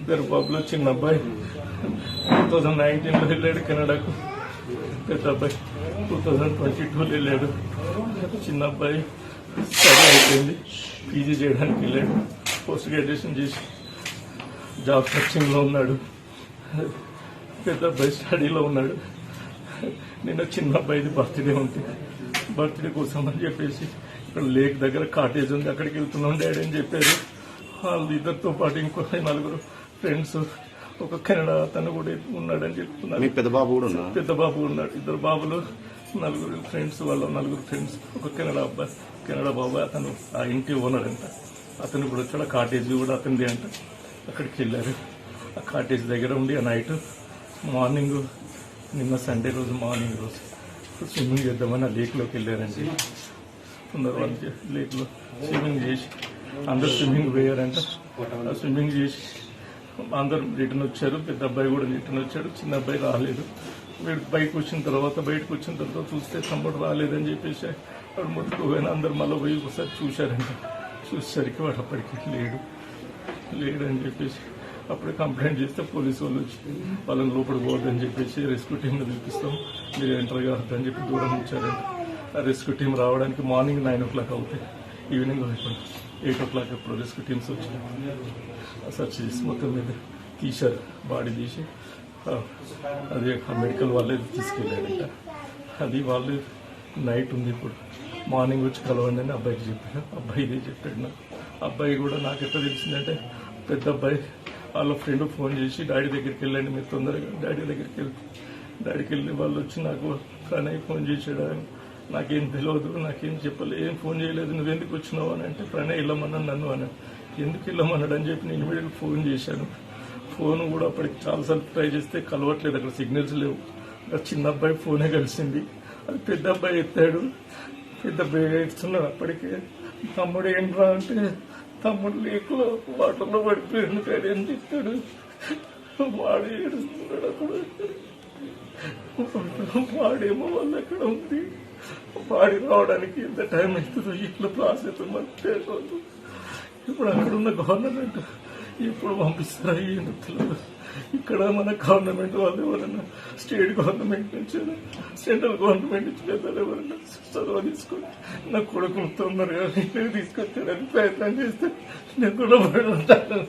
ఇద్దరు బాబులు, చిన్న అబ్బాయి 2019లో వెళ్ళాడు కెనడాకు, పెద్ద అబ్బాయి 2022లో వెళ్ళాడు. చిన్న అబ్బాయి స్టడీ అయిపోయింది, పీజీ చేయడానికి వెళ్ళాడు, పోస్ట్ గ్రాడ్యుయేషన్ చేసి జాబ్ సర్చింగ్ లో ఉన్నాడు. పెద్ద అబ్బాయి స్టడీలో ఉన్నాడు. నిన్న చిన్న అబ్బాయిది బర్త్డే ఉంది, బర్త్డే కోసం అని చెప్పేసి ఇక్కడ లేక్ దగ్గర కాటేజ్ ఉంది, అక్కడికి వెళ్తున్నాం డాడీ అని చెప్పారు. వాళ్ళు ఇద్దరితో పాటు ఇంకో 4 ఫ్రెండ్స్, ఒక కెనడా అతను కూడా ఉన్నాడని చెప్తున్నారు. పెద్ద బాబు ఉన్నాడు. 2 బాబులు, 4 ఫ్రెండ్స్, వాళ్ళ 4 ఫ్రెండ్స్, ఒక కెనడా బాబు, అతను ఆ ఇంటి ఓనర్ అంట. అతను కూడా వచ్చాడు, కాటేజ్ కూడా అతనిది అంట. అక్కడికి వెళ్ళారు. ఆ కాటేజ్ దగ్గర ఉండి ఆ నైట్ మార్నింగ్, నిన్న సండే రోజు మార్నింగ్ రోజు స్విమ్మింగ్ చేద్దామని ఆ లేక్లోకి వెళ్ళారండి. కొందరు లేక్లో స్విమ్మింగ్ చేసి అందరు స్విమ్మింగ్ పోయారంట. ఆ స్విమ్మింగ్ చేసి అందరు రిటర్న్ వచ్చారు. పెద్ద అబ్బాయి కూడా రిటర్న్ వచ్చాడు, చిన్న అబ్బాయి రాలేదు. వీడు బయటకు వచ్చిన తర్వాత చూస్తే తమ్ముడు రాలేదని చెప్పేసి వాడు మొత్తం పోయినా అందరు మళ్ళీ పోయి ఒకసారి చూశారంట. చూసేసరికి వాడు అప్పటికి లేడని చెప్పేసి అప్పుడే కంప్లైంట్ చేస్తే పోలీసు వాళ్ళు వచ్చి వాళ్ళని లోపల పోవద్దని చెప్పేసి రెస్క్యూ టీంని పిలిపిస్తాం, మీరు ఎంటర్ కావద్దని చెప్పి దూరం ఇచ్చారంట. ఆ రెస్క్యూ టీం రావడానికి మార్నింగ్ 9 o'clock అవుతాయి, ఈవినింగ్ ఇప్పుడు 8 o'clock ఎప్పుడు రెస్క్యూ టీమ్స్ వచ్చి సర్చ్ చేసి మొత్తం మీద తీశారు. బాడీ తీసి అదే మెడికల్ వాళ్ళే తీసుకెళ్ళారంట. అది వాళ్ళు నైట్ ఉంది, ఇప్పుడు మార్నింగ్ వచ్చి కలవండి అని అబ్బాయికి చెప్పాను. అబ్బాయి ఇదే చెప్పాడు నాకు. అబ్బాయి కూడా నాకు ఎట్లా తెలిసిందంటే, పెద్ద అబ్బాయి వాళ్ళ ఫ్రెండ్ ఫోన్ చేసి డాడీ దగ్గరికి వెళ్ళండి మీరు తొందరగా, డాడీకి వెళ్ళి వాళ్ళు వచ్చి నాకు ప్రణయ్ ఫోన్ చేశాడు, నాకేం తెలియదు, నాకేం చెప్పలేదు, ఏం ఫోన్ చేయలేదు, నువ్వెందుకు వచ్చినావు అని అంటే, ప్రణయ్ వెళ్ళమన్నాను నన్ను అని. ఎందుకు వెళ్ళమన్నాడు అని చెప్పి నేను ఇమీడియట్గా ఫోన్ చేశాను. ఫోన్ కూడా అప్పటికి చాలాసార్లు ట్రై చేస్తే కలవట్లేదు, అక్కడ సిగ్నల్స్ లేవు. చిన్న అబ్బాయి ఫోనే కలిసింది, అది పెద్ద అబ్బాయి ఎత్తాడు. పెద్ద అబ్బాయి ఏడుస్తున్నాడు. అప్పటికే తమ్ముడు ఏంట్రా అంటే, తమ్ముడు లేకులో వాటర్లో పడిపోయాడు డాడీ అని చెప్తాడు. వాడు ఏడుస్తున్నాడు. అక్కడ వాడేమో వాళ్ళు అక్కడ ఉంది, వాడి రావడానికి ఎంత టైం అవుతుందో, ఇట్లా ప్రాసెస్ తెలియదు. ఇప్పుడు అక్కడ ఉన్న గవర్నమెంట్ ఎప్పుడు పంపిస్తారా ఏంటో తెలియదు. ఇక్కడ మన గవర్నమెంట్ వాళ్ళు ఎవరైనా స్టేట్ గవర్నమెంట్ నుంచి, సెంట్రల్ గవర్నమెంట్ నుంచి పెద్దలు ఎవరైనా చదువు తీసుకొని నా కొడుకులు తొందరగా ఇంటికి తీసుకొచ్చాడని ప్రయత్నం చేస్తే నేను కూడా పడి ఉంటాను.